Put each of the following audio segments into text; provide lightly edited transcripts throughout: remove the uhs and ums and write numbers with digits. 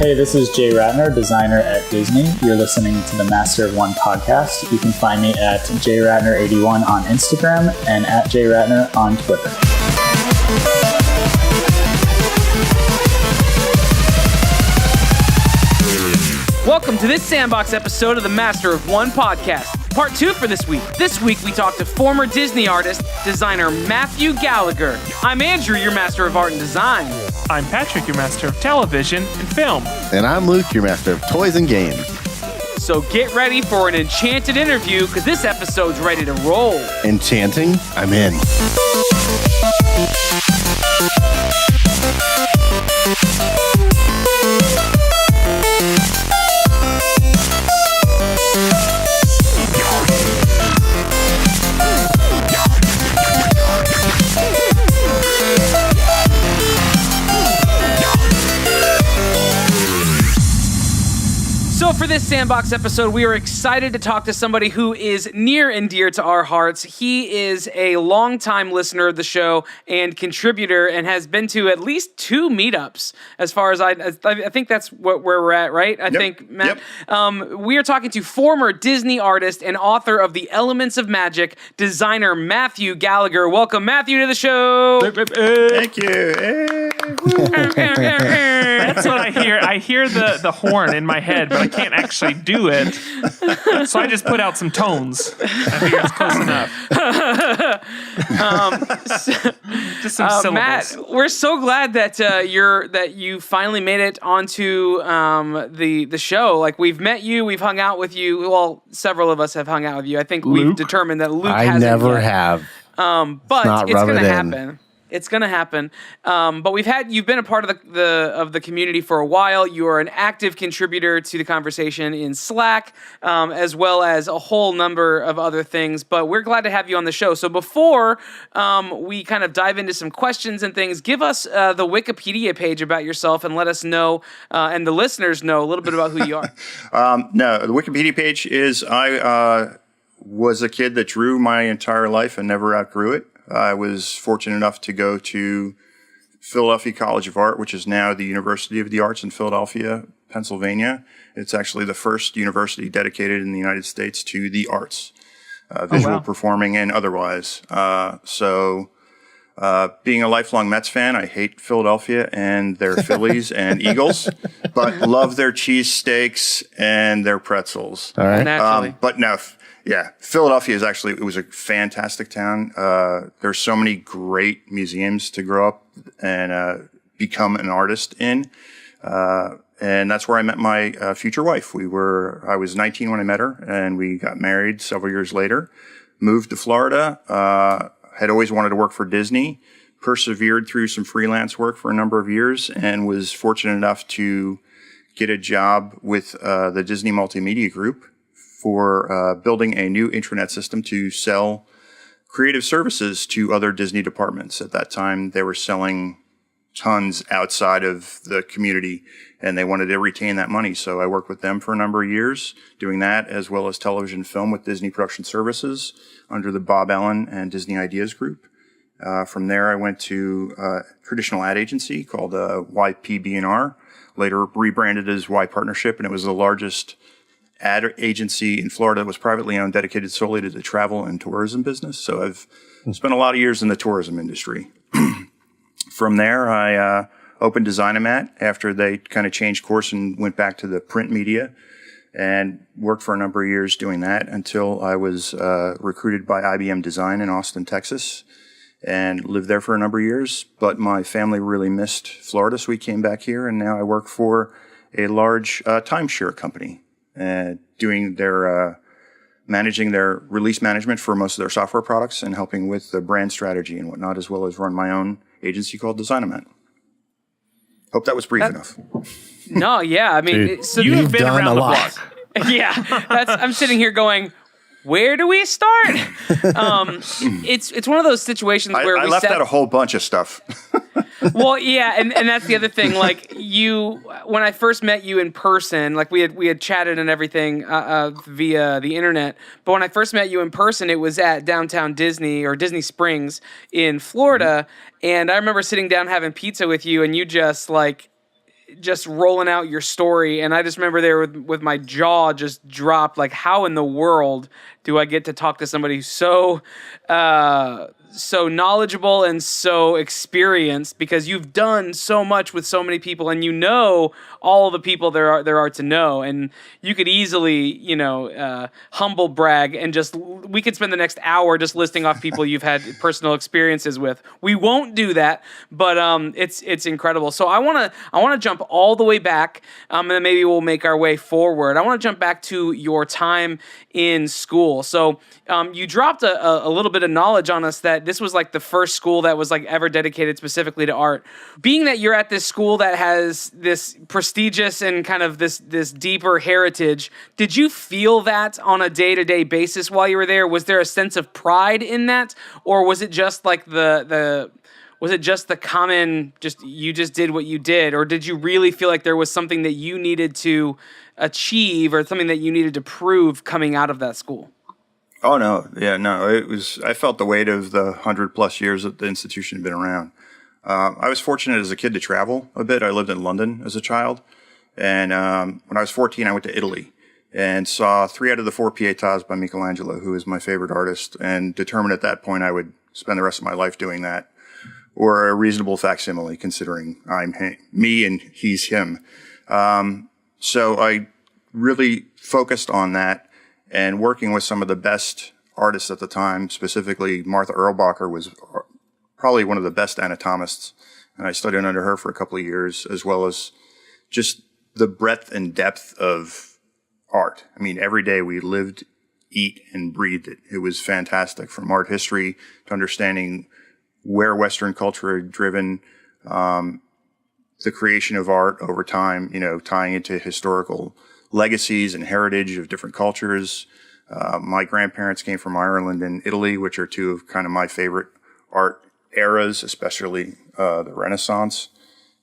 Hey, this is Jay Ratner, designer at Disney. You're listening to the Master of One podcast. You can find me at jratner81 on Instagram and at jratner on Twitter. Welcome to this Sandbox episode of the Master of One podcast. Part 2 for this week. This week we talked to former Disney artist, designer Matthew Gallagher. I'm Andrew, your Master of Art and Design. I'm Patrick, your Master of Television and Film. And I'm Luke, your Master of Toys and Games. So get ready for an enchanted interview, because this episode's ready to roll. Enchanting? I'm in. So for this Sandbox episode, we are excited to talk to somebody who is near and dear to our hearts. He is a longtime listener of the show and contributor, and has been to at least 2 meetups, as far as I think that's where we're at, right? I think, Matt. Yep. We are talking to former Disney artist and author of The Elements of Magic, designer Matthew Gallagher. Welcome, Matthew, to the show. Thank you. That's what I hear. I hear the horn in my head, but I can't actually do it. So I just put out some tones. I figure it's close enough. Just some syllables. Matt, we're so glad that you finally made it onto the show. Like, we've met you, we've hung out with you. Well, several of us have hung out with you. I think we've determined that Luke hasn't. I never yet. have. But it's going to happen. It's going to happen. But you've been a part of the community for a while. You are an active contributor to the conversation in Slack, as well as a whole number of other things. But we're glad to have you on the show. So before we kind of dive into some questions and things, give us the Wikipedia page about yourself and let us know, and the listeners know, a little bit about who you are. No, the Wikipedia page is I was a kid that drew my entire life and never outgrew it. I was fortunate enough to go to Philadelphia College of Art, which is now the University of the Arts in Philadelphia, Pennsylvania. It's actually the first university dedicated in the United States to the arts, visual performing and otherwise. Being a lifelong Mets fan, I hate Philadelphia and their Phillies and Eagles, but love their cheesesteaks and their pretzels. All right. Naturally. But no. Yeah, Philadelphia it was a fantastic town. There's so many great museums to grow up and become an artist in. And that's where I met my future wife. I was 19 when I met her, and we got married several years later. Moved to Florida, had always wanted to work for Disney, persevered through some freelance work for a number of years, and was fortunate enough to get a job with the Disney Multimedia Group for building a new intranet system to sell creative services to other Disney departments. At that time, they were selling tons outside of the community, and they wanted to retain that money. So I worked with them for a number of years doing that, as well as television film with Disney Production Services under the Bob Ellen and Disney Ideas Group. From there, I went to a traditional ad agency called YPB&R, later rebranded as Y Partnership, and it was the largest ad agency in Florida that was privately owned, dedicated solely to the travel and tourism business. So I've spent a lot of years in the tourism industry. From there, I opened Designomat after they kind of changed course and went back to the print media, and worked for a number of years doing that until I was recruited by IBM Design in Austin, Texas, and lived there for a number of years. But my family really missed Florida, so we came back here, and now I work for a large timeshare company. Doing their managing their release management for most of their software products and helping with the brand strategy and whatnot, as well as run my own agency called Designomat. Hope that was brief enough. No, yeah, I mean, Dude, so You've been done around a the lot. block. yeah, I'm sitting here going, where do we start? It's one of those situations where I left out a whole bunch of stuff. Well, yeah, and that's the other thing. Like, when I first met you in person, like we had chatted and everything via the internet. But when I first met you in person, it was at downtown Disney or Disney Springs in Florida, and I remember sitting down having pizza with you, and you just like just rolling out your story, and I just remember there with my jaw just dropped. Like, how in the world do I get to talk to somebody who's so knowledgeable and so experienced, because you've done so much with so many people, and you know all the people there are to know, and you could easily humble brag and we could spend the next hour just listing off people you've had personal experiences with. We won't do that, but it's incredible. So I want to jump all the way back, and then maybe we'll make our way forward. I want to jump back to your time in school. So you dropped a little bit of knowledge on us that this was like the first school that was like ever dedicated specifically to art. Being that you're at this school that has this prestigious and kind of this deeper heritage, did you feel that on a day-to-day basis while you were there? Was there a sense of pride in that, or was it just like was it just the common, you just did what you did, or did you really feel like there was something that you needed to achieve or something that you needed to prove coming out of that school? Oh, no. Yeah, no. I felt the weight of the 100+ years that the institution had been around. I was fortunate as a kid to travel a bit. I lived in London as a child. And when I was 14, I went to Italy and saw 3 out of the 4 Pietas by Michelangelo, who is my favorite artist, and determined at that point I would spend the rest of my life doing that, or a reasonable facsimile, considering I'm me and he's him. So I really focused on that, and working with some of the best artists at the time, specifically Martha Erlbacher was probably one of the best anatomists, and I studied under her for a couple of years, as well as just the breadth and depth of art. I mean, every day we lived, eat, and breathed it. It was fantastic, from art history to understanding where Western culture had driven the creation of art over time, tying into historical legacies and heritage of different cultures. My grandparents came from Ireland and Italy, which are two of kind of my favorite art eras, especially the Renaissance.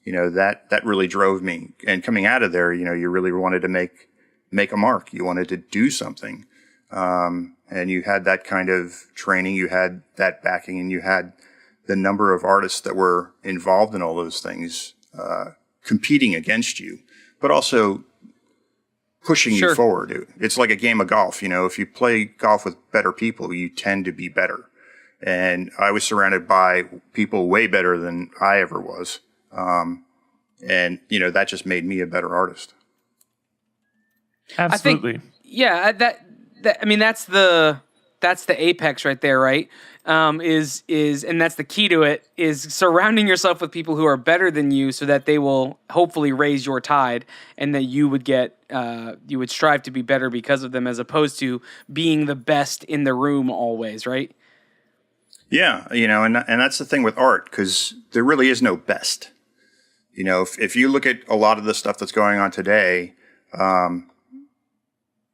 That really drove me. And coming out of there, you really wanted to make a mark. You wanted to do something. And you had that kind of training, you had that backing, and you had the number of artists that were involved in all those things competing against you, but also pushing you forward. It's like a game of golf. If you play golf with better people, you tend to be better. And I was surrounded by people way better than I ever was. And that just made me a better artist. Absolutely. I mean, that's the apex right there, right? And that's the key to it, is surrounding yourself with people who are better than you, so that they will hopefully raise your tide, and that you would you would strive to be better because of them, as opposed to being the best in the room always, right? Yeah, and that's the thing with art, because there really is no best. If you look at a lot of the stuff that's going on today,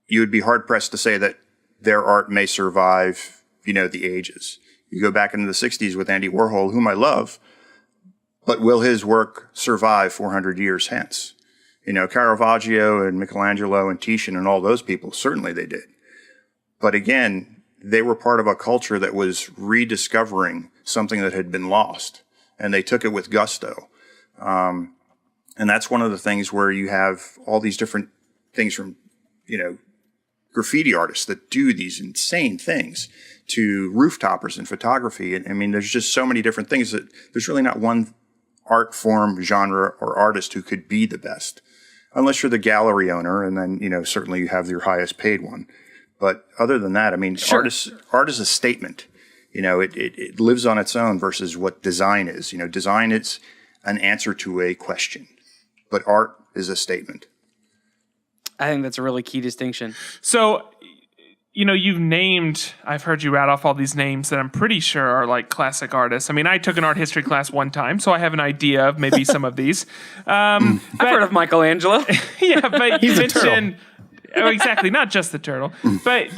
you would be hard pressed to say that their art may survive, the ages. You go back into the 60s with Andy Warhol, whom I love, but will his work survive 400 years hence? Caravaggio and Michelangelo and Titian and all those people, certainly they did. But again, they were part of a culture that was rediscovering something that had been lost, and they took it with gusto. And that's one of the things where you have all these different things from, graffiti artists that do these insane things, to rooftoppers and photography. And I mean, there's just so many different things that there's really not one art form, genre, or artist who could be the best, unless you're the gallery owner, and then, certainly you have your highest paid one. But other than that, I mean, art is a statement. It lives on its own versus what design is. Design is an answer to a question, but art is a statement. I think that's a really key distinction. So, I've heard you rattle off all these names that I'm pretty sure are like classic artists. I mean, I took an art history class one time, so I have an idea of maybe some of these. I've heard of Michelangelo. Yeah, but you mentioned... Oh, exactly. Not just the turtle. But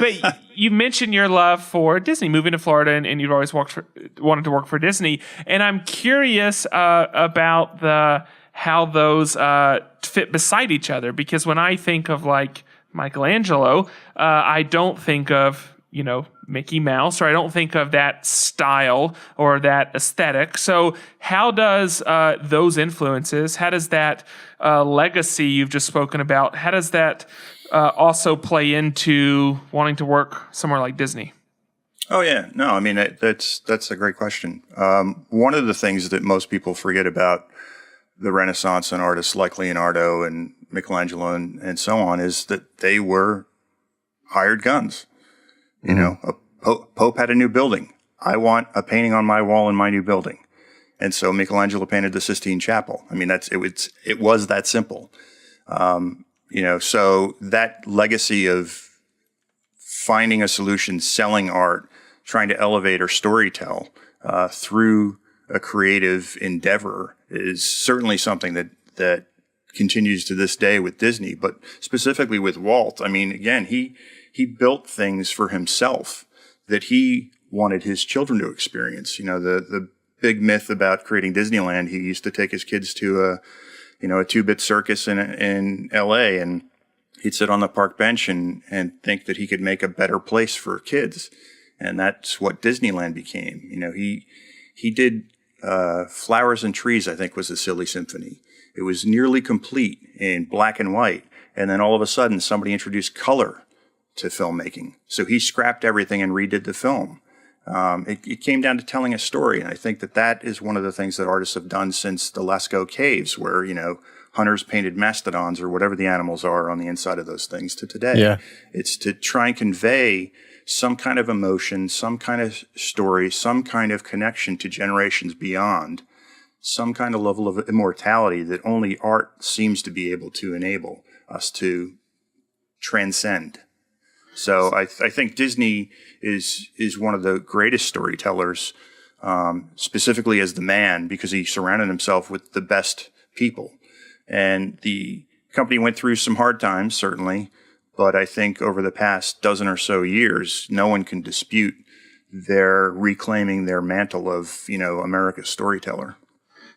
you mentioned your love for Disney, moving to Florida, and you've always wanted to work for Disney. And I'm curious about how those fit beside each other, because when I think of like Michelangelo, I don't think of Mickey Mouse, or I don't think of that style or that aesthetic. So how does those influences, how does that legacy you've just spoken about, how does that also play into wanting to work somewhere like Disney? Oh yeah, no, I mean that's a great question. One of the things that most people forget about the Renaissance and artists like Leonardo and Michelangelo and so on is that they were hired guns. Pope had a new building. I want a painting on my wall in my new building, and so Michelangelo painted the Sistine Chapel. I mean, it was that simple. So that legacy of finding a solution, selling art, trying to elevate or storytell through a creative endeavor is certainly something that continues to this day with Disney, but specifically with Walt. I mean, again, he built things for himself that he wanted his children to experience. The big myth about creating Disneyland, he used to take his kids to a 2-bit circus in LA, and he'd sit on the park bench and think that he could make a better place for kids. And that's what Disneyland became. He did Flowers and Trees, I think, was a silly symphony. It was nearly complete in black and white. And then all of a sudden, somebody introduced color to filmmaking. So he scrapped everything and redid the film. It came down to telling a story. And I think that is one of the things that artists have done since the Lascaux Caves, where, hunters painted mastodons or whatever the animals are on the inside of those things to today. Yeah. It's to try and convey some kind of emotion, some kind of story, some kind of connection to generations beyond, some kind of level of immortality that only art seems to be able to enable us to transcend. So I think Disney is one of the greatest storytellers, specifically as the man, because he surrounded himself with the best people. And the company went through some hard times, certainly, but I think over the past dozen or so years, no one can dispute their reclaiming their mantle of, America's storyteller.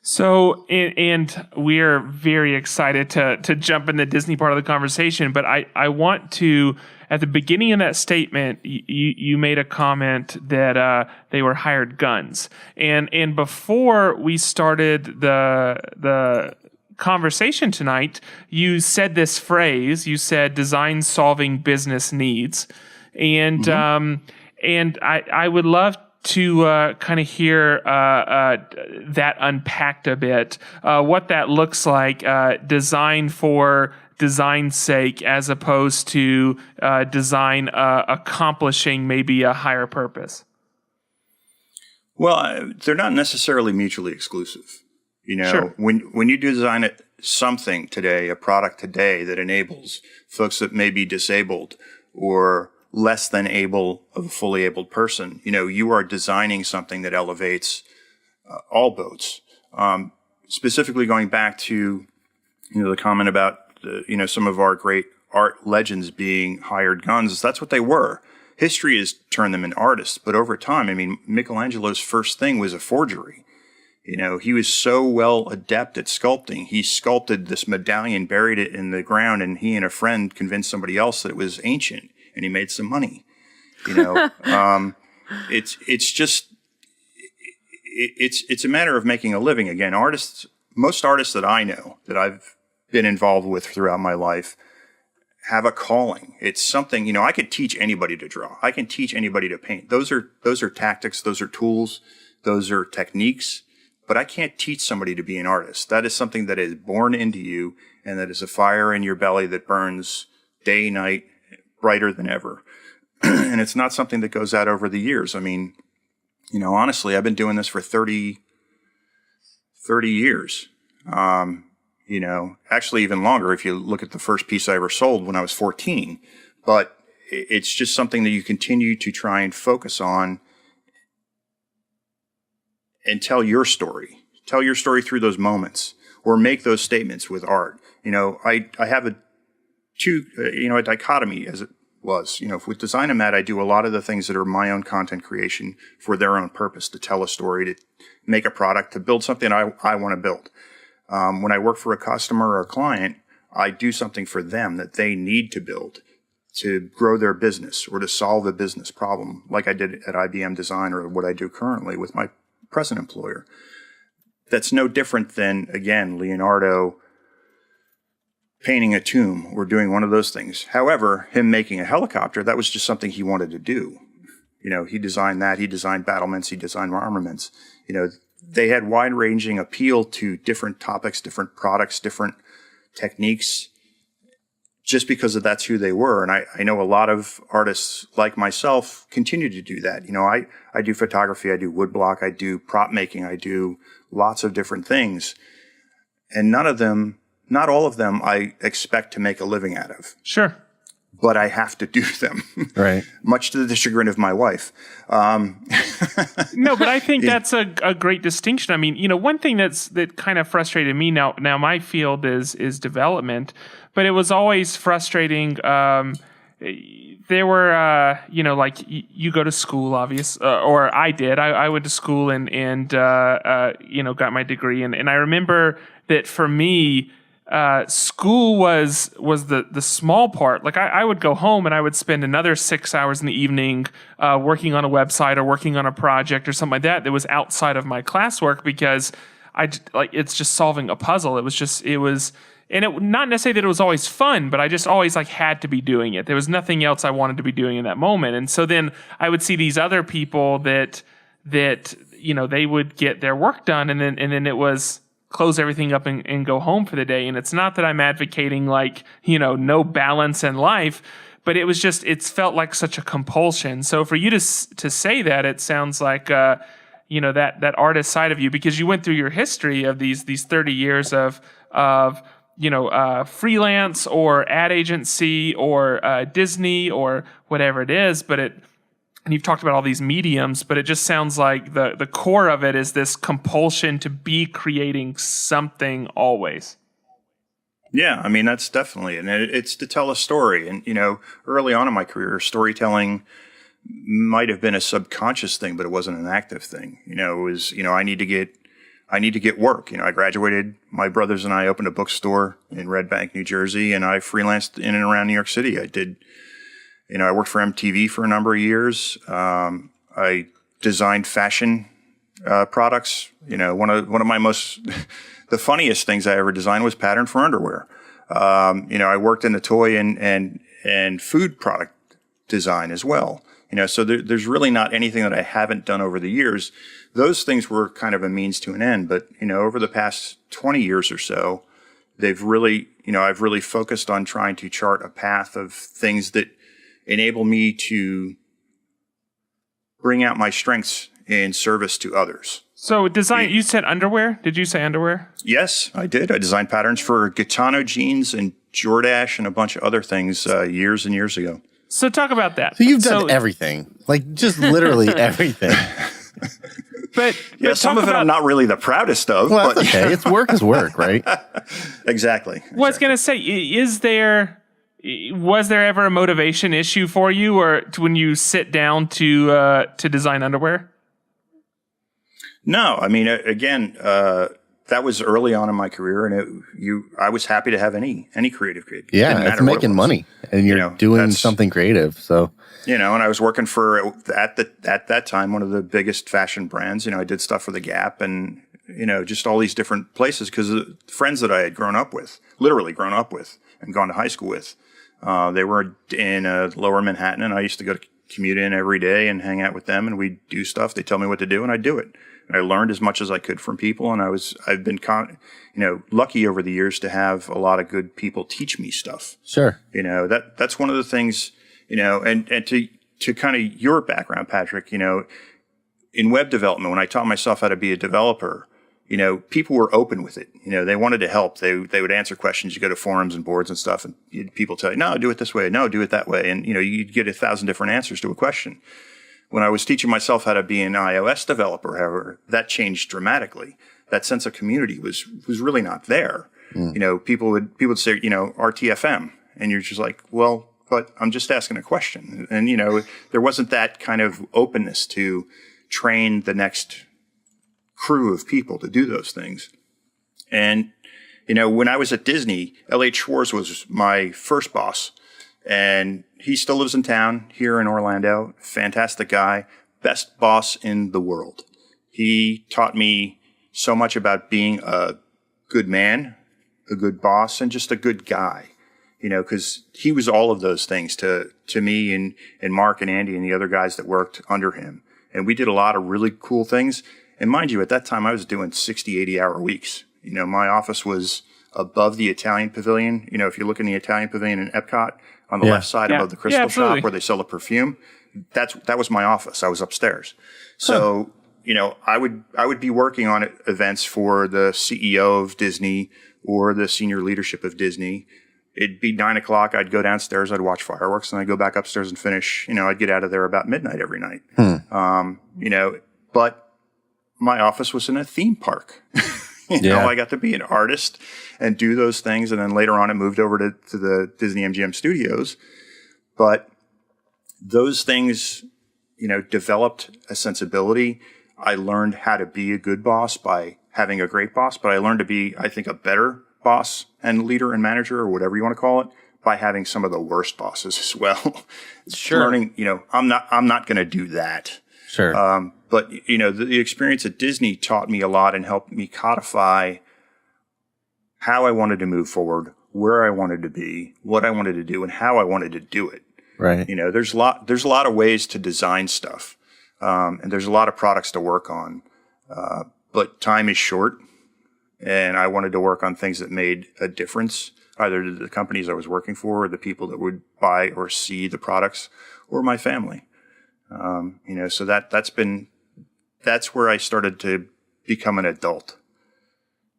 So, and we are very excited to jump in the Disney part of the conversation, but I want to, at the beginning of that statement, you made a comment that they were hired guns. And before we started the conversation tonight, you said this phrase, you said design solving business needs. And and I would love to kind of hear that unpacked a bit, what that looks like, design for design's sake, as opposed to design accomplishing maybe a higher purpose. Well, they're not necessarily mutually exclusive. Sure. When you design something today, a product today that enables folks that may be disabled or less than able of a fully abled person, you are designing something that elevates all boats. Specifically going back to, the comment about, some of our great art legends being hired guns, that's what they were. History has turned them into artists, but over time, Michelangelo's first thing was a forgery. He was so well adept at sculpting. He sculpted this medallion, buried it in the ground, and he and a friend convinced somebody else that it was ancient, and he made some money. It's a matter of making a living. Again, most artists that I know, that I've been involved with throughout my life, have a calling. It's something, I could teach anybody to draw. I can teach anybody to paint. Those are tactics. Those are tools. Those are techniques. But I can't teach somebody to be an artist. That is something that is born into you, and that is a fire in your belly that burns day, night, brighter than ever. And it's not something that goes out over the years. Honestly, I've been doing this for 30 years. Actually even longer if you look at the first piece I ever sold when I was 14. But it's just something that you continue to try and focus on and tell your story. Tell your story through those moments, or make those statements with art. I have a dichotomy, as it was. With Design and Matt, I do a lot of the things that are my own content creation for their own purpose, to tell a story, to make a product, to build something I want to build. When I work for a customer or a client, I do something for them that they need to build to grow their business or to solve a business problem, like I did at IBM Design or what I do currently with my present employer. That's no different than, again, Leonardo painting a tomb or doing one of those things. However, him making a helicopter, that was just something he wanted to do. He designed that. He designed battlements. He designed armaments. They had wide-ranging appeal to different topics, different products, different techniques, just because that's who they were. And I know a lot of artists like myself continue to do that. I do photography, I do woodblock, I do prop making, I do lots of different things. And not all of them I expect to make a living out of. Sure. But I have to do them. Right. Much to the chagrin of my wife. No, but I think that's a great distinction. I mean, one thing that kind of frustrated me now my field is development, but it was always frustrating. There were, like you go to school, or I did. I went to school and got my degree. And I remember that for me, school was the small part. Like I would go home and I would spend another 6 hours in the evening working on a website or working on a project or something like that was outside of my classwork, because it's just solving a puzzle. And it not necessarily that it was always fun, but I just always had to be doing it. There was nothing else I wanted to be doing in that moment. And so then I would see these other people that they would get their work done, and then it was close everything up and go home for the day. And it's not that I'm advocating no balance in life, but it was just, it's felt like such a compulsion. So for you to say that, it sounds like, that artist side of you, because you went through your history of these 30 years of freelance or ad agency or Disney or whatever it is, and you've talked about all these mediums, but it just sounds like the core of it is this compulsion to be creating something always. Yeah, I mean, that's definitely, and it's to tell a story. And, early on in my career, storytelling might have been a subconscious thing, but it wasn't an active thing. It was, I need to get work. I graduated, my brothers and I opened a bookstore in Red Bank, New Jersey, and I freelanced in and around New York City. I worked for MTV for a number of years. I designed fashion products. One of my the funniest things I ever designed was pattern for underwear. I worked in the toy and food product design as well. So there's really not anything that I haven't done over the years. Those things were kind of a means to an end. But, over the past 20 years or so, I've really focused on trying to chart a path of things that enable me to bring out my strengths in service to others. So design, you said underwear? Did you say underwear? Yes, I did. I designed patterns for Gitano jeans and Jordache and a bunch of other things years and years ago. So talk about that. So you've done everything, just literally everything. But some of it I'm not really the proudest of. Well, but that's okay. It's work is work, right? Exactly. Well, I was going to say, was there ever a motivation issue for you, or when you sit down to design underwear? No, I mean, again, that was early on in my career, and I was happy to have any creative gig. Yeah, it's making money, and you're doing something creative. So and I was working for at that time one of the biggest fashion brands. I did stuff for the Gap and just all these different places because the friends that I had literally grown up with, and gone to high school with. They were in lower Manhattan, and I used to go to commute in every day and hang out with them, and we'd do stuff. They tell me what to do, and I'd do it. And I learned as much as I could from people, and I've been lucky over the years to have a lot of good people teach me stuff. Sure. That's one of the things, and to kind of your background, Patrick, in web development, when I taught myself how to be a developer, people were open with it. They wanted to help. They would answer questions. You go to forums and boards and stuff, and people tell you, no, do it this way. No, do it that way. And, you'd get 1,000 different answers to a question. When I was teaching myself how to be an iOS developer, however, that changed dramatically. That sense of community was really not there. People would say, RTFM, and you're just like, well, but I'm just asking a question. And, there wasn't that kind of openness to train the next crew of people to do those things. And, when I was at Disney, L.H. Schwartz was my first boss. And he still lives in town here in Orlando. Fantastic guy. Best boss in the world. He taught me so much about being a good man, a good boss, and just a good guy. You know, because he was all of those things to me and Mark and Andy and the other guys that worked under him. And we did a lot of really cool things. And mind you, at that time, I was doing 60, 80-hour weeks. You know, my office was above the Italian Pavilion. You know, if you look in the Italian Pavilion in Epcot, on the left side above the Crystal Shop where they sell the perfume, that was my office. I was upstairs. So, you know, I would be working on events for the CEO of Disney or the senior leadership of Disney. It'd be 9 o'clock. I'd go downstairs. I'd watch fireworks, and I'd go back upstairs and finish. You know, I'd get out of there about midnight every night. You know, but my office was in a theme park. You know, I got to be an artist and do those things, and then later on, I moved over to the Disney MGM Studios. But those things, you know, developed a sensibility. I learned how to be a good boss by having a great boss, but I learned to be, I think, a better boss and leader and manager, or whatever you want to call it, by having some of the worst bosses as well. Learning, you know, I'm not going to do that. But you know, the experience at Disney taught me a lot and helped me codify how I wanted to move forward, where I wanted to be, what I wanted to do, and how I wanted to do it. Right. You know, there's a lot of ways to design stuff, and there's a lot of products to work on, but time is short. And I wanted to work on things that made a difference, either to the companies I was working for, or the people that would buy or see the products, or my family. You know, so that's where I started to become an adult.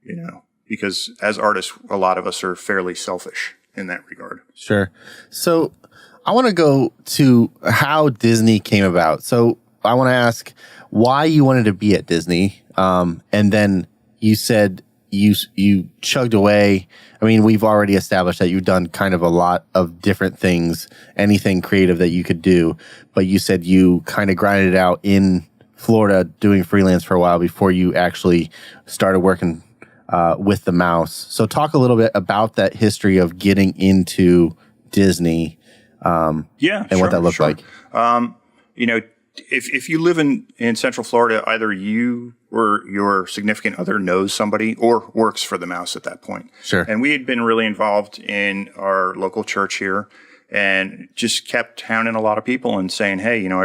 You know, because as artists, a lot of us are fairly selfish in that regard. Sure. So I want to go to how Disney came about. So I want to ask why you wanted to be at Disney, and then you said you chugged away. I mean, we've already established that you've done kind of a lot of different things, anything creative that you could do. But you said you kind of grinded it out in Florida doing freelance for a while before you actually started working with the mouse. So talk a little bit about that history of getting into Disney and what that looked like. You know, if you live in Central Florida, either you or your significant other knows somebody or works for the mouse at that point. Sure. And we had been really involved in our local church here and just kept hounding a lot of people and saying, hey, you know,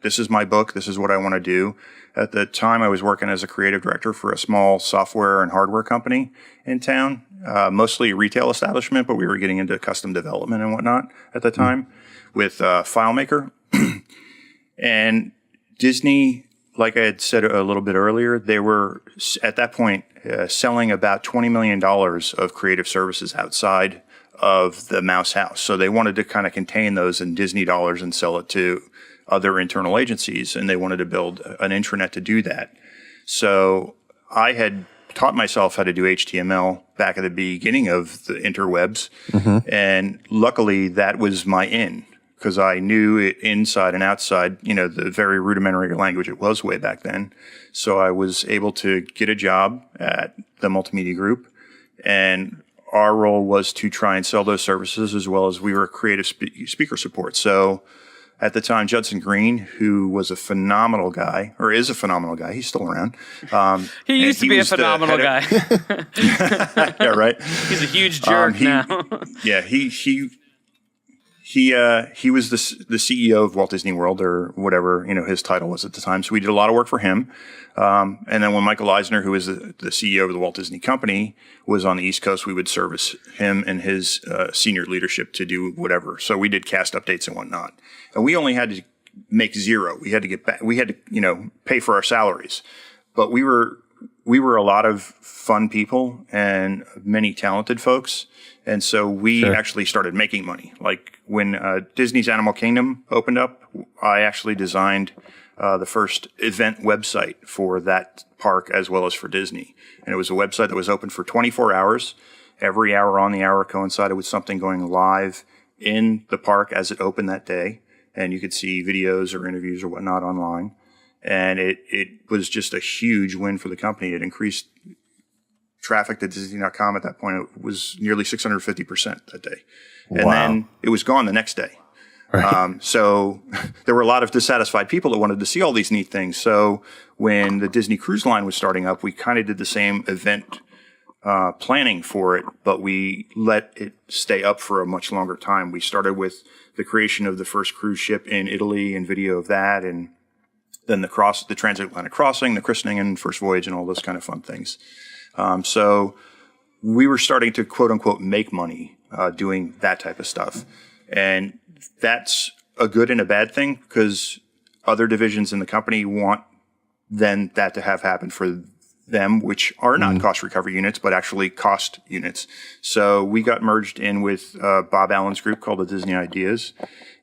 this is my book. This is what I want to do. At the time, I was working as a creative director for a small software and hardware company in town, mostly a retail establishment, but we were getting into custom development and whatnot at the time with FileMaker. And Disney, like I had said a little bit earlier, they were at that point selling about $20 million of creative services outside of the Mouse House. So they wanted to kind of contain those in Disney dollars and sell it to other internal agencies, and they wanted to build an intranet to do that. So I had taught myself how to do HTML back at the beginning of the interwebs, and luckily that was my in, because I knew it inside and outside, you know, the very rudimentary language it was way back then. So I was able to get a job at the multimedia group, and our role was to try and sell those services, as well as we were creative speaker support. So at the time, Judson Green, who was a phenomenal guy, or is a phenomenal guy, he's still around. He used to be a phenomenal guy. Yeah, right. He's a huge jerk now. Yeah, he was the CEO of Walt Disney World, or whatever, you know, his title was at the time. So we did a lot of work for him. And then when Michael Eisner, who was the CEO of the Walt Disney Company, was on the East Coast, we would service him and his senior leadership to do whatever. So we did cast updates and whatnot. And we only had to make zero. We had to get back. We had to, you know, pay for our salaries. But we were a lot of fun people and many talented folks. And so we actually started making money. Like when Disney's Animal Kingdom opened up, I actually designed the first event website for that park as well as for Disney. And it was a website that was open for 24 hours. Every hour on the hour coincided with something going live in the park as it opened that day. And you could see videos or interviews or whatnot online. And it was just a huge win for the company. It increased traffic to Disney.com at that point, it was nearly 650% that day. And Wow. then it was gone the next day. Right. So there were a lot of dissatisfied people that wanted to see all these neat things. So when the Disney Cruise Line was starting up, we kind of did the same event planning for it, but we let it stay up for a much longer time. We started with the creation of the first cruise ship in Italy and video of that, and then the transatlantic crossing, the christening and first voyage, and all those kind of fun things. So we were starting to quote unquote make money doing that type of stuff, and that's a good and a bad thing because other divisions in the company want then that to have happen for them, which are not cost recovery units, but actually cost units. So we got merged in with Bob Allen's group called the Disney Ideas,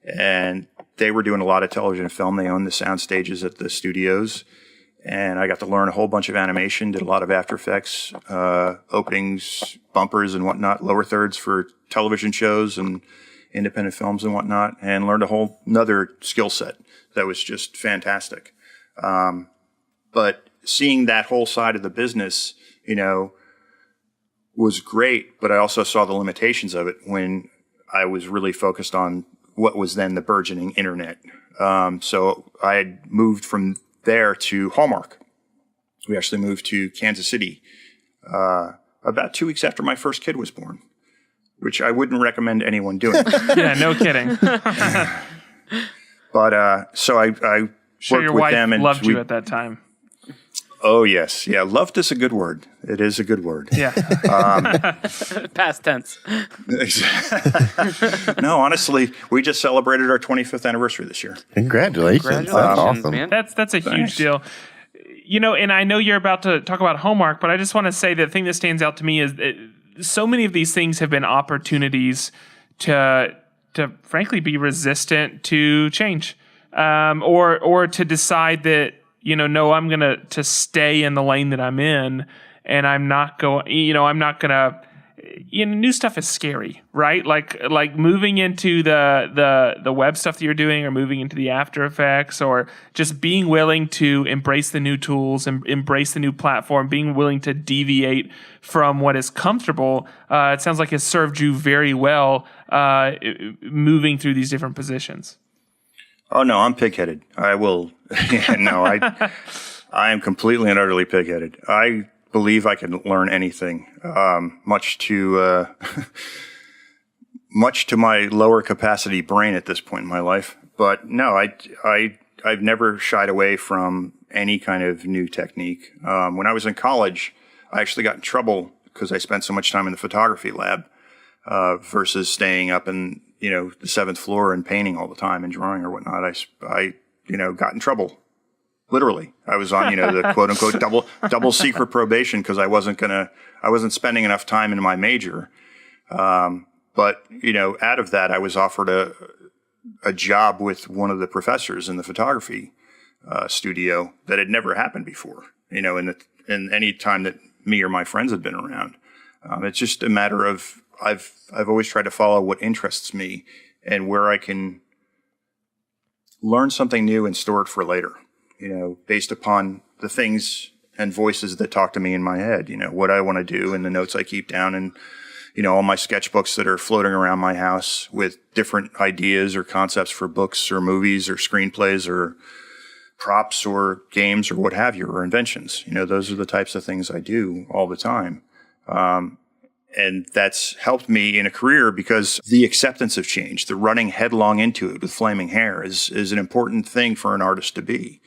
and they were doing a lot of television and film. They owned the sound stages at the studios, and I got to learn a whole bunch of animation, did a lot of After Effects, openings, bumpers and whatnot, lower thirds for television shows and independent films and whatnot, and learned a whole nother skill set that was just fantastic. But seeing that whole side of the business, was great, but I also saw the limitations of it when I was really focused on what was then the burgeoning internet. So I had moved from there to Hallmark. We actually moved to Kansas City about 2 weeks after my first kid was born, which I wouldn't recommend anyone doing. Yeah, no kidding. But so I Sure, worked your with wife them, and loved you at that time. Oh yes, yeah. Loved is a good word. It is a good word. Yeah. Past tense. No, honestly, we just celebrated our 25th anniversary this year. Congratulations. That's awesome. man. That's a Thanks. huge deal. And I know you're about to talk about Hallmark, but I just want to say the thing that stands out to me is that so many of these things have been opportunities to frankly be resistant to change, or to decide that no, I'm gonna to stay in the lane that I'm in, and I'm not going. I'm not gonna. New stuff is scary, right? Like moving into the web stuff that you're doing, or moving into the After Effects, or just being willing to embrace the new tools and embrace the new platform, being willing to deviate from what is comfortable. It sounds like it's served you very well moving through these different positions. Oh no, I'm pig-headed. I will. Yeah, no, I am completely and utterly pig-headed. I believe I can learn anything, much to my lower capacity brain at this point in my life. But no, I've never shied away from any kind of new technique. When I was in college, I actually got in trouble because I spent so much time in the photography lab versus staying up in the 7th floor and painting all the time and drawing or whatnot. I got in trouble. Literally, I was on, the quote unquote double secret probation because I wasn't spending enough time in my major. But out of that, I was offered a job with one of the professors in the photography studio that had never happened before. In any time that me or my friends had been around. It's just a matter of I've always tried to follow what interests me and where I can learn something new and store it for later. Based upon the things and voices that talk to me in my head, what I want to do and the notes I keep down and, all my sketchbooks that are floating around my house with different ideas or concepts for books or movies or screenplays or props or games or what have you, or inventions. Those are the types of things I do all the time. And that's helped me in a career because the acceptance of change, the running headlong into it with flaming hair is an important thing for an artist to be.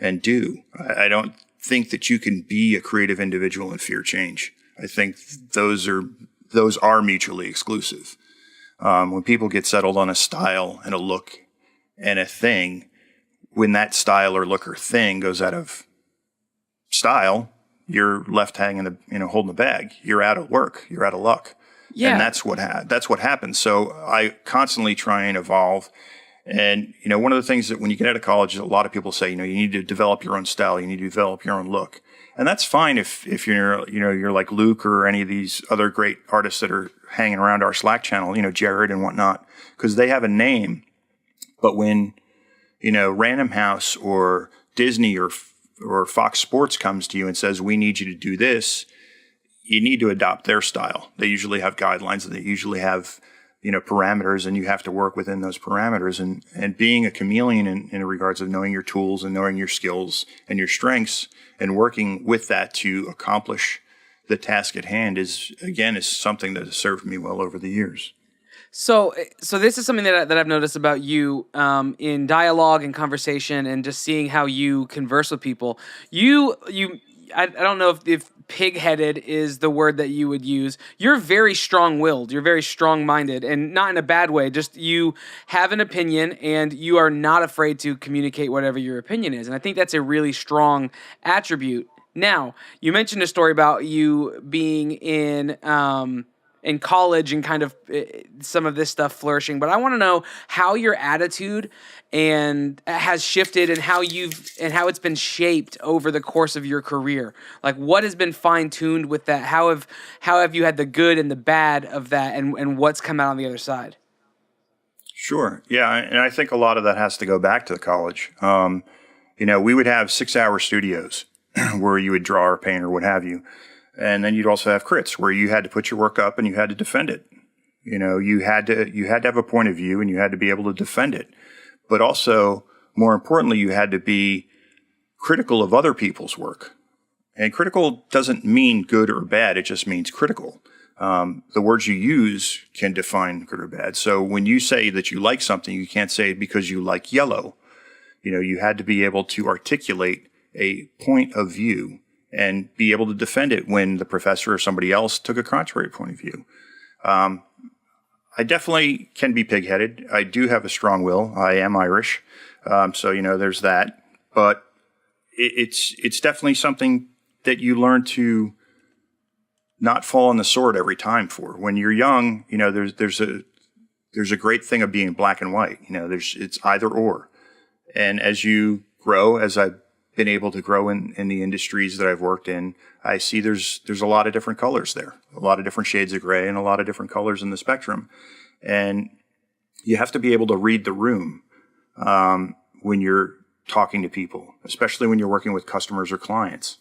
And do. I don't think that you can be a creative individual and fear change. I think those are mutually exclusive. When people get settled on a style and a look and a thing, when that style or look or thing goes out of style, you're left hanging holding the bag. You're out of work. You're out of luck. Yeah. And that's what happens. So I constantly try and evolve. And, one of the things that when you get out of college, a lot of people say, you need to develop your own style. You need to develop your own look. And that's fine if you're like Luke or any of these other great artists that are hanging around our Slack channel, Jared and whatnot, because they have a name. But when, Random House or Disney or Fox Sports comes to you and says, we need you to do this, you need to adopt their style. They usually have guidelines and they usually have, parameters, and you have to work within those parameters. And being a chameleon in regards of knowing your tools and knowing your skills and your strengths and working with that to accomplish the task at hand is something that has served me well over the years. So this is something that I've noticed about you in dialogue and conversation, and just seeing how you converse with people. I don't know if pig-headed is the word that you would use. You're very strong-willed. You're very strong-minded, and not in a bad way. Just you have an opinion, and you are not afraid to communicate whatever your opinion is. And I think that's a really strong attribute. Now, you mentioned a story about you being in college and kind of some of this stuff flourishing, but I want to know how your attitude and has shifted, and how it's been shaped over the course of your career. Like, what has been fine-tuned with that? How have you had the good and the bad of that, and what's come out on the other side? Sure. Yeah. And I think a lot of that has to go back to the college. We would have 6-hour studios where you would draw or paint or what have you. And then you'd also have crits where you had to put your work up and you had to defend it. You had to have a point of view and you had to be able to defend it. But also, more importantly, you had to be critical of other people's work. And critical doesn't mean good or bad. It just means critical. The words you use can define good or bad. So when you say that you like something, you can't say it because you like yellow. You had to be able to articulate a point of view and be able to defend it when the professor or somebody else took a contrary point of view. I definitely can be pig-headed. I do have a strong will. I am Irish. So, there's that. But it's definitely something that you learn to not fall on the sword every time for. When you're young, there's a great thing of being black and white. It's either or. And as you grow, as I've been able to grow in the industries that I've worked in, I see there's a lot of different colors there, a lot of different shades of gray and a lot of different colors in the spectrum. And you have to be able to read the room when you're talking to people, especially when you're working with customers or clients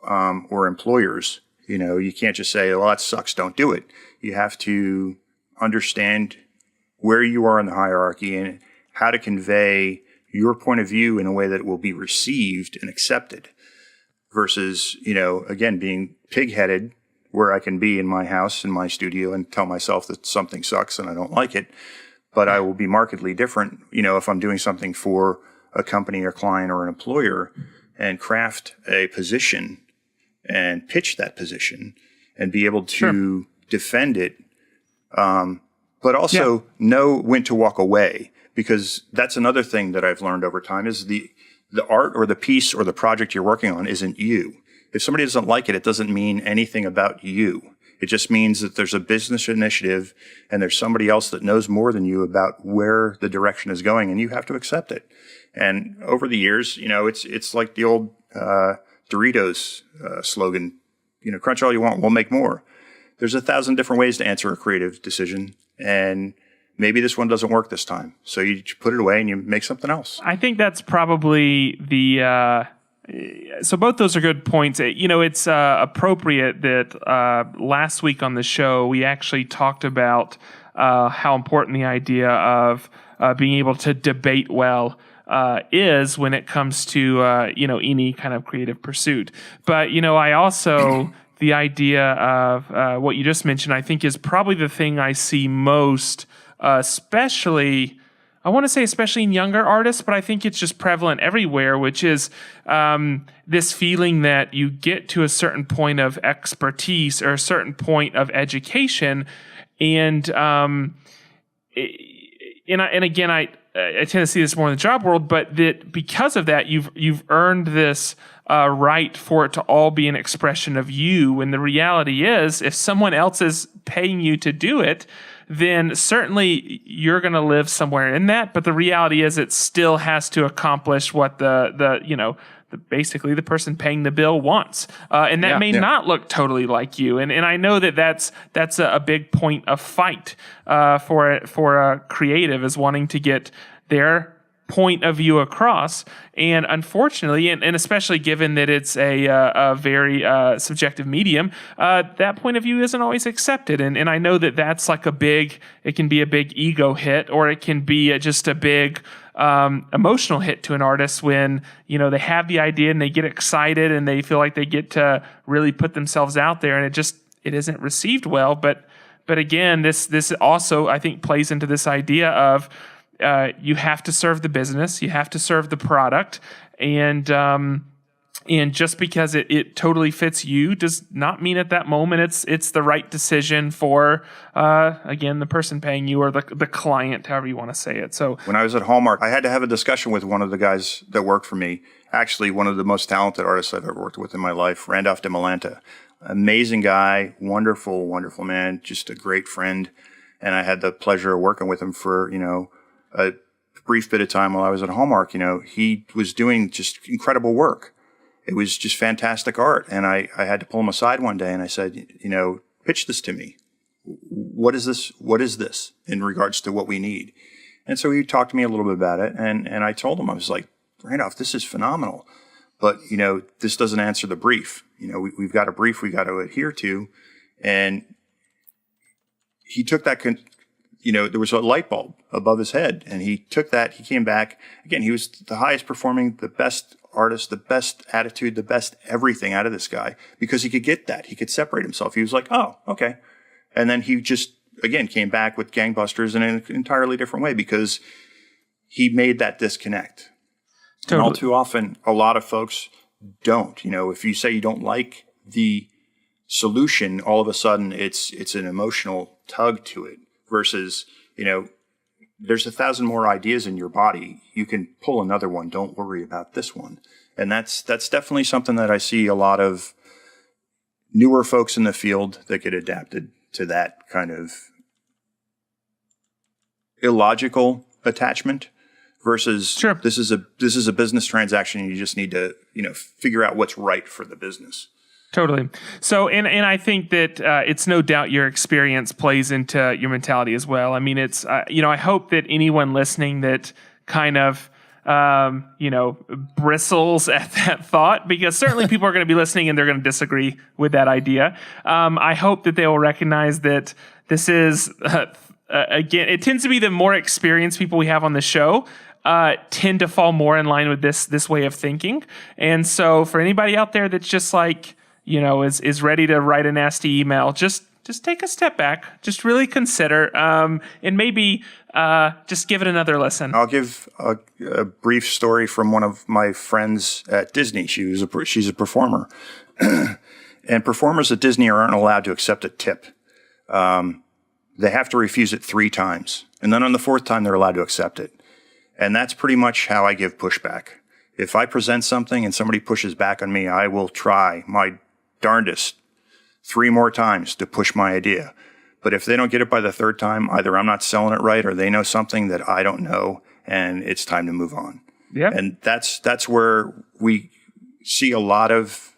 or employers. You can't just say, well, that sucks, don't do it. You have to understand where you are in the hierarchy and how to convey your point of view in a way that will be received and accepted versus, again, being pig-headed where I can be in my house, in my studio, and tell myself that something sucks and I don't like it. But I will be markedly different, if I'm doing something for a company or client or an employer and craft a position and pitch that position and be able to defend it, but also know when to walk away. Because that's another thing that I've learned over time is the art or the piece or the project you're working on isn't you. If somebody doesn't like it, it doesn't mean anything about you. It just means that there's a business initiative and there's somebody else that knows more than you about where the direction is going, and you have to accept it. And over the years, it's like the old Doritos slogan, crunch all you want, we'll make more. There's 1,000 different ways to answer a creative decision, and maybe this one doesn't work this time. So you put it away and you make something else. I think that's probably so both those are good points. It's appropriate that last week on the show, we actually talked about how important the idea of being able to debate well is when it comes to, any kind of creative pursuit. But, I also... the idea of what you just mentioned, I think, is probably the thing I see most, especially in younger artists, but I think it's just prevalent everywhere, which is this feeling that you get to a certain point of expertise or a certain point of education, and again, I tend to see this more in the job world, but that because of that, you've earned this right for it to all be an expression of you. And the reality is, if someone else is paying you to do it, then certainly you're going to live somewhere in that. But the reality is, it still has to accomplish what basically the person paying the bill wants, and that may not look totally like you. And I know that's a big point of fight for a creative, is wanting to get their point of view across. And unfortunately, and especially given that it's a very subjective medium, that point of view isn't always accepted. And I know that that's like it can be a big ego hit, or it can be just a big emotional hit to an artist when, they have the idea and they get excited and they feel like they get to really put themselves out there, and it isn't received well. But again, this also, I think, plays into this idea of you have to serve the business, you have to serve the product, and just because it totally fits you does not mean at that moment it's the right decision for again, the person paying you, or the client, however you want to say it. So when I was at Hallmark, I had to have a discussion with one of the guys that worked for me. Actually, one of the most talented artists I've ever worked with in my life, Randolph de Malanta. Amazing guy, wonderful, wonderful man, just a great friend. And I had the pleasure of working with him for, a brief bit of time while I was at Hallmark. He was doing just incredible work. It was just fantastic art. And I had to pull him aside one day and I said, pitch this to me. What is this? What is this in regards to what we need? And so he talked to me a little bit about it. And I told him, I was like, Randolph, this is phenomenal. But, this doesn't answer the brief. We've got a brief we got to adhere to. And he took that, there was a light bulb above his head. And he took that, he came back. Again, he was the highest performing, the best artist, the best attitude, the best everything out of this guy, because he could get that. He could separate himself. He was like, oh, okay. And then he just, again, came back with gangbusters in an entirely different way because he made that disconnect. Totally. And all too often, a lot of folks don't. If you say you don't like the solution, all of a sudden it's an emotional tug to it versus, there's 1,000 more ideas in your body. You can pull another one. Don't worry about this one. And that's definitely something that I see a lot of newer folks in the field that get adapted to that kind of illogical attachment versus sure. This is a business transaction. You just need to, figure out what's right for the business. Totally. So, and I think that it's no doubt your experience plays into your mentality as well. I mean, it's, I hope that anyone listening that kind of, bristles at that thought, because certainly people are going to be listening and they're going to disagree with that idea. I hope that they will recognize that this is, again, it tends to be the more experienced people we have on the show tend to fall more in line with this way of thinking. And so for anybody out there that's just like, is ready to write a nasty email, just take a step back, just really consider, and maybe just give it another listen. I'll give a brief story from one of my friends at Disney. She's a performer, and performers at Disney aren't allowed to accept a tip. They have to refuse it 3 times, and then on the 4th time they're allowed to accept it. And that's pretty much how I give pushback. If I present something and somebody pushes back on me, I will try my darndest 3 more times to push my idea. But if they don't get it by the 3rd time, either I'm not selling it right or they know something that I don't know, and it's time to move on. Yeah. And that's where we see a lot of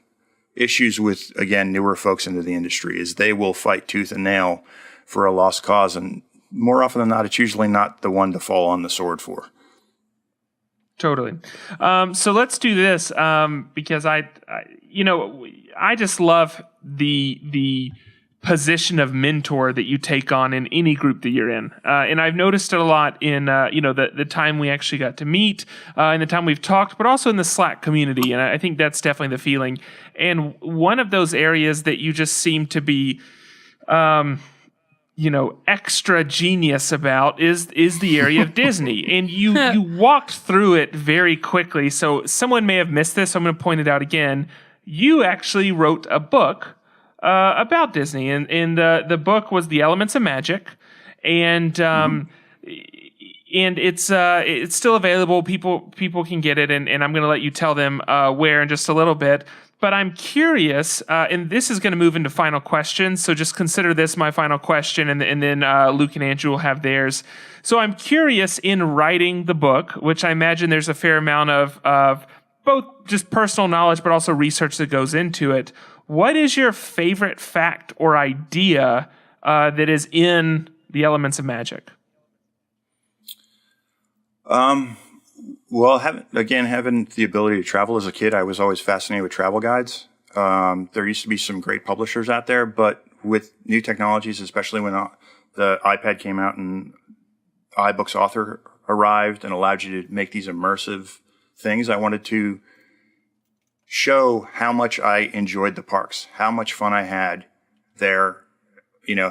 issues with, again, newer folks into the industry, is they will fight tooth and nail for a lost cause. And more often than not, it's usually not the one to fall on the sword for. Totally. So let's do this because I just love the position of mentor that you take on in any group that you're in. And I've noticed it a lot in, the time we actually got to meet, and the time we've talked, but also in the Slack community. And I think that's definitely the feeling. And one of those areas that you just seem to be, extra genius about is the area of Disney. And you walked through it very quickly. So someone may have missed this. So I'm going to point it out again. You actually wrote a book about Disney, and the book was The Elements of Magic, and it's still available. People can get it, and I'm going to let you tell them where in just a little bit. But I'm curious, and this is going to move into final questions, so just consider this my final question, and then Luke and Andrew will have theirs. So I'm curious, in writing the book, which I imagine there's a fair amount of both just personal knowledge, but also research that goes into it. What is your favorite fact or idea that is in The Elements of Magic? Well, having the ability to travel as a kid, I was always fascinated with travel guides. There used to be some great publishers out there, but with new technologies, especially when the iPad came out and iBooks Author arrived and allowed you to make these immersive things, I wanted to show how much I enjoyed the parks, how much fun I had there,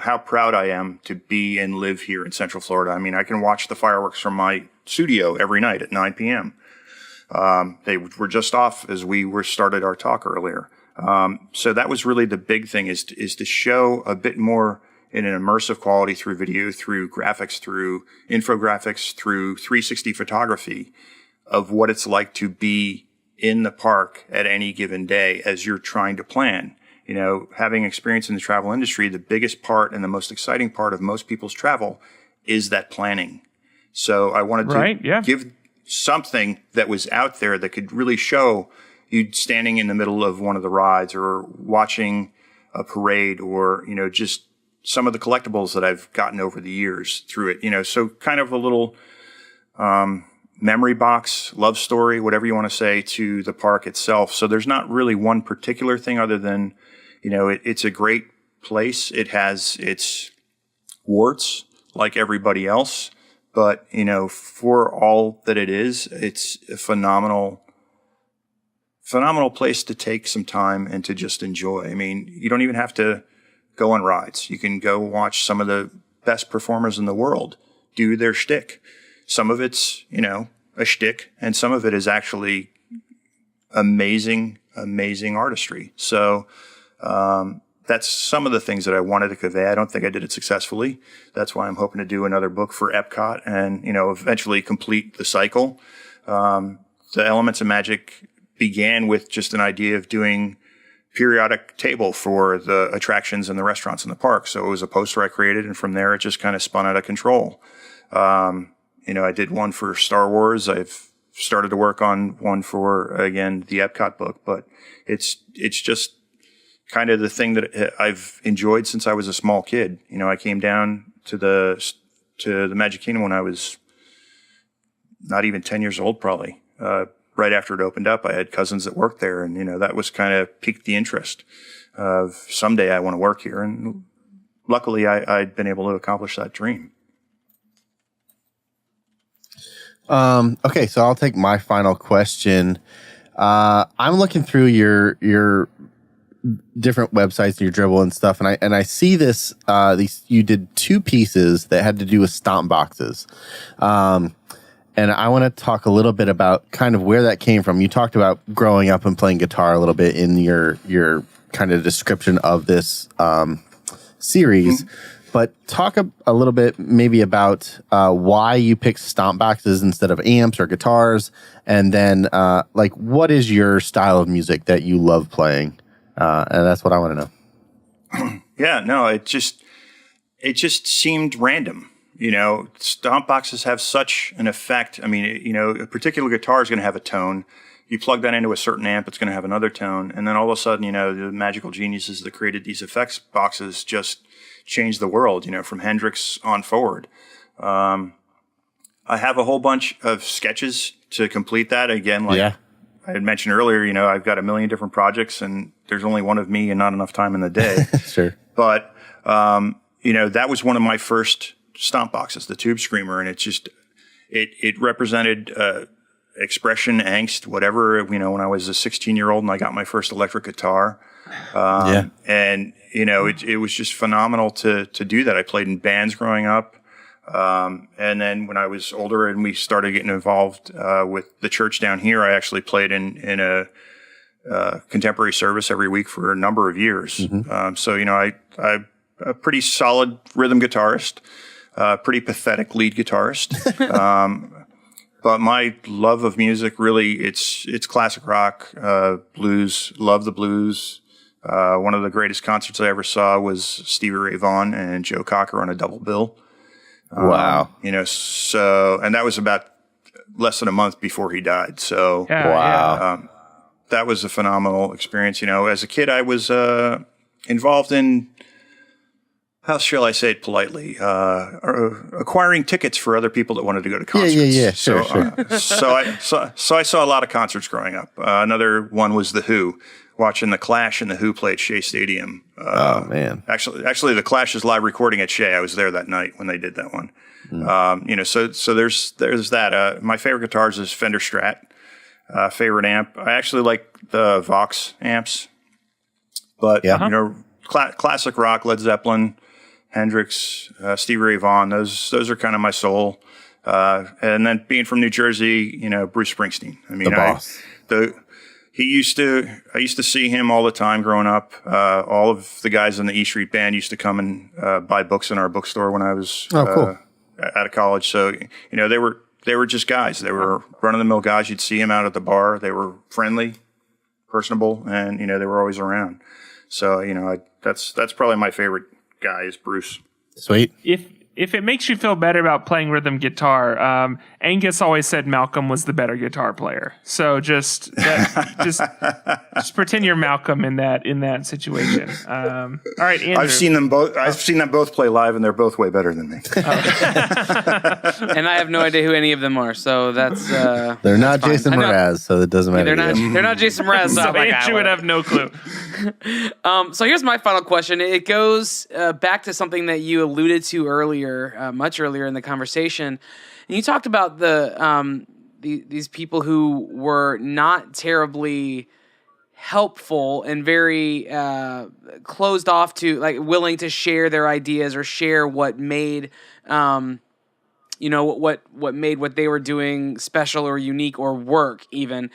how proud I am to be and live here in Central Florida. I mean, I can watch the fireworks from my studio every night at 9 p.m. They were just off as we started our talk earlier. So that was really the big thing is to show a bit more in an immersive quality through video, through graphics, through infographics, through 360 photography of what it's like to be in the park at any given day as you're trying to plan. Having experience in the travel industry, the biggest part and the most exciting part of most people's travel is that planning. So I wanted to give something that was out there that could really show you standing in the middle of one of the rides or watching a parade or, just some of the collectibles that I've gotten over the years through it, so kind of a little memory box, love story, whatever you want to say, to the park itself. So there's not really one particular thing other than, it's a great place. It has its warts like everybody else, but, for all that it is, it's a phenomenal place to take some time and to just enjoy. I mean, you don't even have to go on rides. You can go watch some of the best performers in the world do their shtick. Some of it's, a shtick, and some of it is actually amazing artistry. So, that's some of the things that I wanted to convey. I don't think I did it successfully. That's why I'm hoping to do another book for Epcot and, eventually complete the cycle. The Elements of Magic began with just an idea of doing periodic table for the attractions and the restaurants in the park. So it was a poster I created, and from there it just kind of spun out of control. I did one for Star Wars. I've started to work on one for, again, the Epcot book, but it's just kind of the thing that I've enjoyed since I was a small kid. I came down to the Magic Kingdom when I was not even 10 years old, probably. Right after it opened up, I had cousins that worked there, and, that was kind of piqued the interest of someday I want to work here. And luckily I'd been able to accomplish that dream. Okay, so I'll take my final question. I'm looking through your different websites and your Dribble and stuff, and I see this. You did 2 pieces that had to do with stomp boxes, and I want to talk a little bit about kind of where that came from. You talked about growing up and playing guitar a little bit in your kind of description of this series. Mm-hmm. But talk a little bit maybe about why you picked stomp boxes instead of amps or guitars, and then what is your style of music that you love playing? And that's what I want to know. Yeah, no, it just seemed random. Stomp boxes have such an effect. I mean, a particular guitar is going to have a tone. You plug that into a certain amp, it's going to have another tone, and then all of a sudden, the magical geniuses that created these effects boxes just changed the world, from Hendrix on forward. I have a whole bunch of sketches to complete that. Again, I had mentioned earlier, I've got a million different projects and there's only one of me and not enough time in the day. Sure. But, that was one of my first stomp boxes, the Tube Screamer. And it represented, expression, angst, whatever, when I was a 16-year-old and I got my first electric guitar. And, it was just phenomenal to do that. I played in bands growing up. And then when I was older and we started getting involved, with the church down here, I actually played in a contemporary service every week for a number of years. Mm-hmm. So, I'm a pretty solid rhythm guitarist, pretty pathetic lead guitarist. But my love of music, really, it's classic rock, blues, love the blues. One of the greatest concerts I ever saw was Stevie Ray Vaughan and Joe Cocker on a double bill. Wow. So, and that was about less than a month before he died. So, wow. That was a phenomenal experience. As a kid, I was, involved in how shall I say it politely? Acquiring tickets for other people that wanted to go to concerts. Yeah. So, Sure. So I saw a lot of concerts growing up. Another one was The Who. Watching The Clash and The Who play at Shea Stadium. Oh man! Actually, The Clash's live recording at Shea. I was there that night when they did that one. So there's that. My favorite guitars is Fender Strat. Favorite amp. I actually like the Vox amps, but classic rock, Led Zeppelin, Hendrix, Stevie Ray Vaughan. Those are kind of my soul. And then being from New Jersey, Bruce Springsteen. I mean, the boss. I used to see him all the time growing up. All of the guys in the E Street Band used to come and buy books in our bookstore when I was cool. Out of college. So, they were just guys. They were run-of-the-mill guys. You'd see them out at the bar. They were friendly, personable, and, they were always around. So, that's probably my favorite guy is Bruce. Sweet. If it makes you feel better about playing rhythm guitar, Angus always said Malcolm was the better guitar player. So just pretend you're Malcolm in that situation. All right, Andrew. I've seen them both play live, and they're both way better than me. And I have no idea who any of them are. So that's they're not Jason Mraz, so it doesn't matter. They're not Jason Mraz. So Andrew would have no clue. So here's my final question. It goes back to something that you alluded to earlier, much earlier in the conversation. And you talked about these people who were not terribly helpful and very closed off to, like, willing to share their ideas or share what made what made what they were doing special or unique or work even.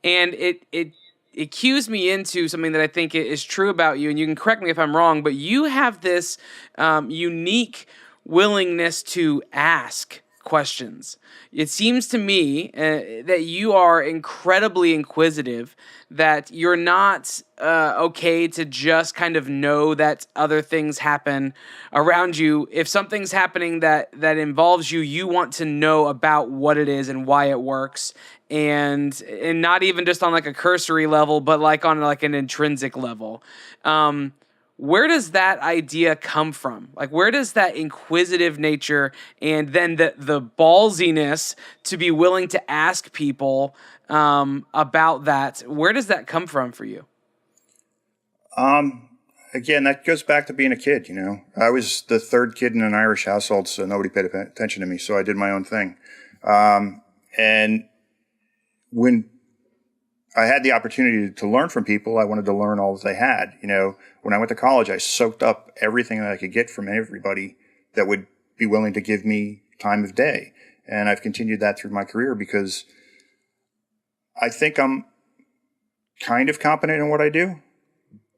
And it cues me into something that I think is true about you, and you can correct me if I'm wrong, but you have this unique willingness to ask questions. It seems to me that you are incredibly inquisitive, that you're not okay to just kind of know that other things happen around you. If something's happening that involves you, you want to know about what it is and why it works, and not even just on like a cursory level, but like on like an intrinsic level. Where does that idea come from? Like, where does that inquisitive nature and then the ballsiness to be willing to ask people about that, where does that come from for you? Again, that goes back to being a kid, I was the third kid in an Irish household, so nobody paid attention to me, so I did my own thing. And when I had the opportunity to learn from people, I wanted to learn all that they had. When I went to college, I soaked up everything that I could get from everybody that would be willing to give me time of day. And I've continued that through my career because I think I'm kind of competent in what I do.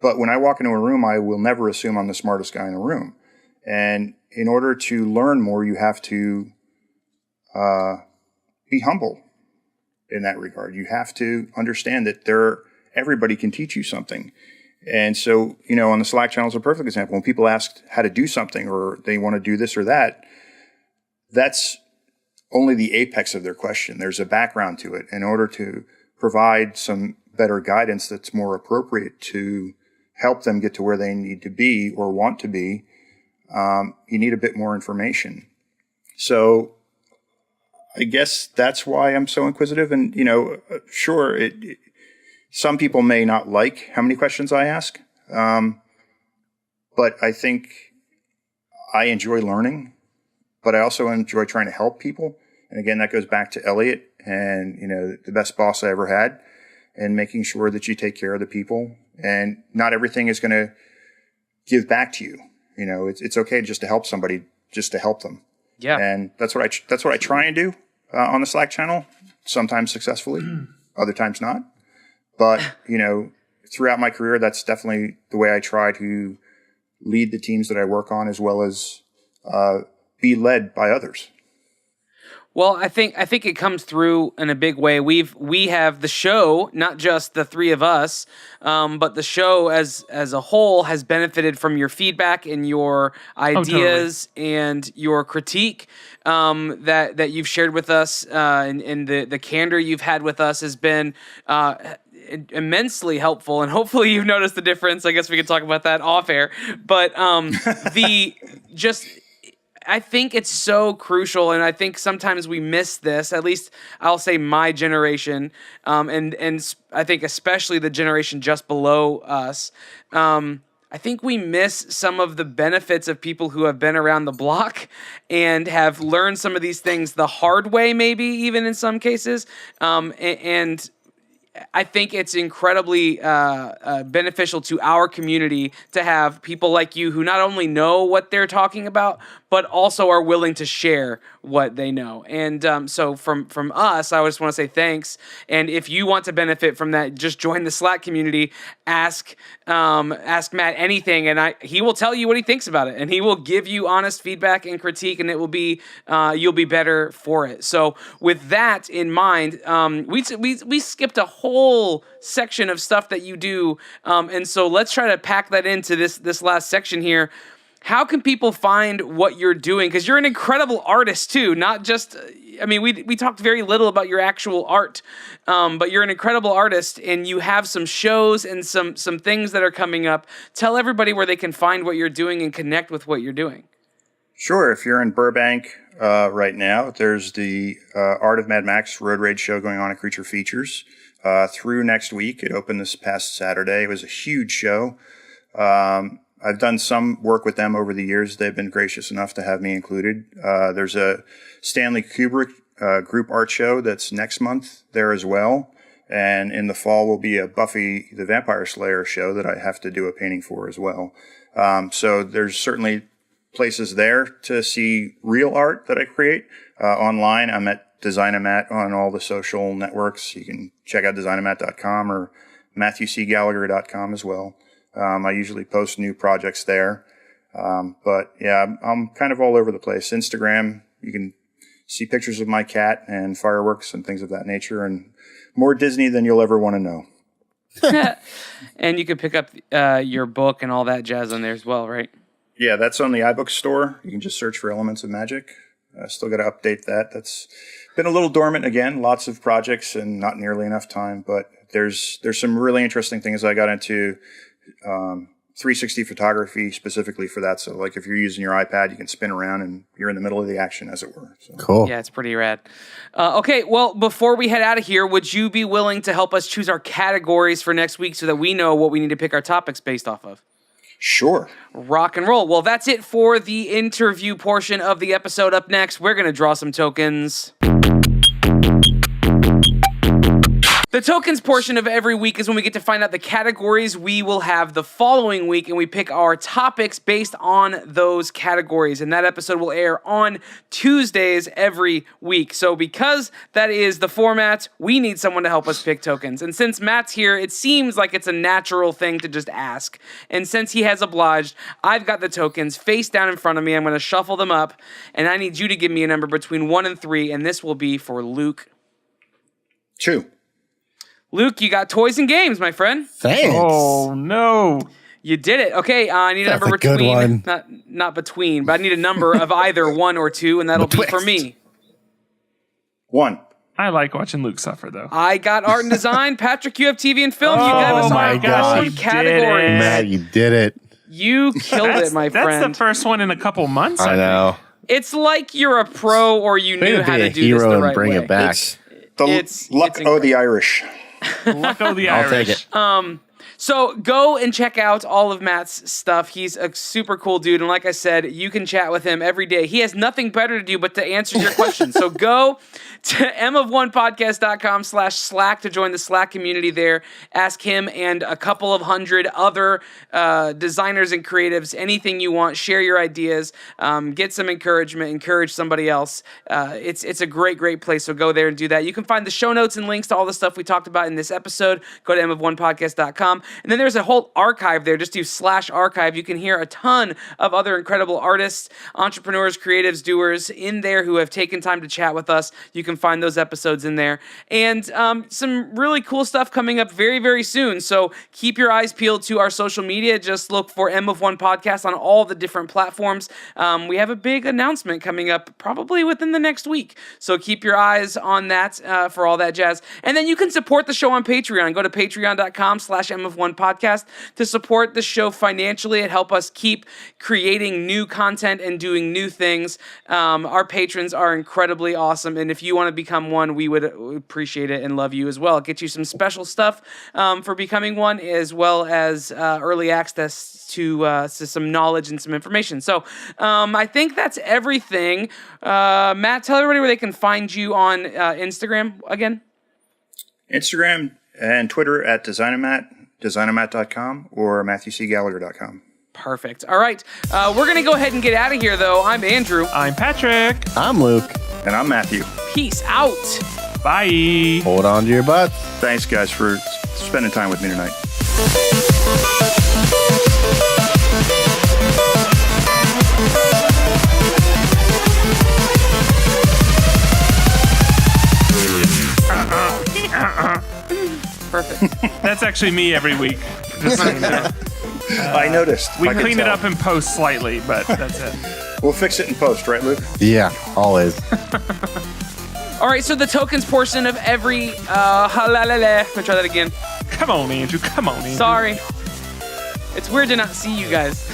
But when I walk into a room, I will never assume I'm the smartest guy in the room. And in order to learn more, you have to be humble in that regard. You have to understand that everybody can teach you something. And so, on the Slack channel is a perfect example. When people ask how to do something or they want to do this or that, that's only the apex of their question. There's a background to it. In order to provide some better guidance that's more appropriate to help them get to where they need to be or want to be, you need a bit more information. So I guess that's why I'm so inquisitive. And, sure, some people may not like how many questions I ask, but I think I enjoy learning, but I also enjoy trying to help people. And again, that goes back to Elliot and, the best boss I ever had, and making sure that you take care of the people. And not everything is going to give back to you. It's okay just to help somebody, just to help them. Yeah. And that's what I try and do on the Slack channel, sometimes successfully, other times not. But, throughout my career, that's definitely the way I try to lead the teams that I work on, as well as be led by others. Well, I think it comes through in a big way. We have the show, not just the three of us, but the show as a whole has benefited from your feedback and your ideas and your critique that you've shared with us, and the candor you've had with us has been immensely helpful, and hopefully you've noticed the difference. I guess we could talk about that off air, but I think it's so crucial, and I think sometimes we miss this. At least I'll say my generation, and I think especially the generation just below us. I think we miss some of the benefits of people who have been around the block and have learned some of these things the hard way, maybe even in some cases, and I think it's incredibly beneficial to our community to have people like you who not only know what they're talking about, but also are willing to share what they know. And so from us, I just want to say thanks. And if you want to benefit from that, just join the Slack community. Ask Matt anything, and he will tell you what he thinks about it, and he will give you honest feedback and critique, and it will be you'll be better for it. So with that in mind, we skipped a whole section of stuff that you do, and so let's try to pack that into this last section here. How can people find what you're doing? Because you're an incredible artist too, not just. I mean, we talked very little about your actual art, but you're an incredible artist, and you have some shows and some things that are coming up. Tell everybody where they can find what you're doing and connect with what you're doing. Sure. If you're in Burbank right now, there's the Art of Mad Max Road Rage show going on at Creature Features through next week. It opened this past Saturday. It was a huge show. I've done some work with them over the years. They've been gracious enough to have me included. There's a Stanley Kubrick group art show that's next month there as well. And in the fall will be a Buffy the Vampire Slayer show that I have to do a painting for as well. So there's certainly places there to see real art that I create. Online, I'm at Designamat on all the social networks. You can check out designamat.com or MatthewCGallagher.com as well. I usually post new projects there. But yeah, I'm kind of all over the place. Instagram, you can see pictures of my cat and fireworks and things of that nature, and more Disney than you'll ever want to know. And you can pick up your book and all that jazz on there as well, right? Yeah, that's on the iBook store. You can just search for Elements of Magic. Still got to update that. That's been a little dormant again. Lots of projects and not nearly enough time, but there's some really interesting things I got into. 360 photography specifically for that. So like if you're using your iPad, you can spin around and you're in the middle of the action, as it were. So. Cool. Yeah, it's pretty rad. Okay, well, before we head out of here, would you be willing to help us choose our categories for next week so that we know what we need to pick our topics based off of? Sure. Rock and roll. Well, that's it for the interview portion of the episode. Up next, we're going to draw some tokens. The tokens portion of every week is when we get to find out the categories we will have the following week, and we pick our topics based on those categories. And that episode will air on Tuesdays every week. So because that is the format, we need someone to help us pick tokens. And since Matt's here, it seems like it's a natural thing to just ask. And since he has obliged, I've got the tokens face down in front of me. I'm going to shuffle them up, and I need you to give me a number between 1 and 3, and this will be for Luke. 2. Luke, you got toys and games, my friend. Thanks. Oh, no. You did it. Okay, I need a That's number a good between, one. not between, but I need a number of either 1 or 2, and that'll be for me. 1. I like watching Luke suffer, though. I got art and design. Patrick, you have TV and film. You Oh got us my our gosh, own you did categories. it. Matt, you did it. You killed it, my friend. That's the first one in a couple months, I know. It's like you're a pro or you Way knew to how be to a do this hero the and right bring way. it back. It's the It's luck of the Irish. Lucko the I'll Irish. take it. So go and check out all of Matt's stuff. He's a super cool dude. And like I said, you can chat with him every day. He has nothing better to do but to answer your questions. So go to mof1podcast.com/Slack to join the Slack community there. Ask him and a couple of hundred other designers and creatives anything you want. Share your ideas. Get some encouragement. Encourage somebody else. It's a great, great place. So go there and do that. You can find the show notes and links to all the stuff we talked about in this episode. Go to mof1podcast.com. And then there's a whole archive there. Just do /archive. You can hear a ton of other incredible artists, entrepreneurs, creatives, doers in there who have taken time to chat with us. You can find those episodes in there. And some really cool stuff coming up very, very soon. So keep your eyes peeled to our social media. Just look for M of One Podcast on all the different platforms. We have a big announcement coming up probably within the next week. So keep your eyes on that for all that jazz. And then you can support the show on Patreon. Go to patreon.com/M of One Podcast to support the show financially and help us keep creating new content and doing new things. Our patrons are incredibly awesome. And if you want to become one, we would appreciate it and love you as well. Get you some special stuff for becoming one, as well as early access to some knowledge and some information. So I think that's everything. Matt, tell everybody where they can find you on Instagram again. Instagram and Twitter at designermatt, designermatt.com, or matthewcgallagher.com. Perfect. All right. We're going to go ahead and get out of here, though. I'm Andrew. I'm Patrick. I'm Luke. And I'm Matthew. Peace out. Bye. Hold on to your butts. Thanks, guys, for spending time with me tonight. Perfect. That's actually me every week. Just so you know. I noticed. We I can clean it tell. up in post slightly, but that's it. We'll fix it in post, right, Luke? Yeah, always. All right, so the tokens portion of every halalala. Let me try that again. Come on, Andrew. Come on, Andrew. Sorry. It's weird to not see you guys.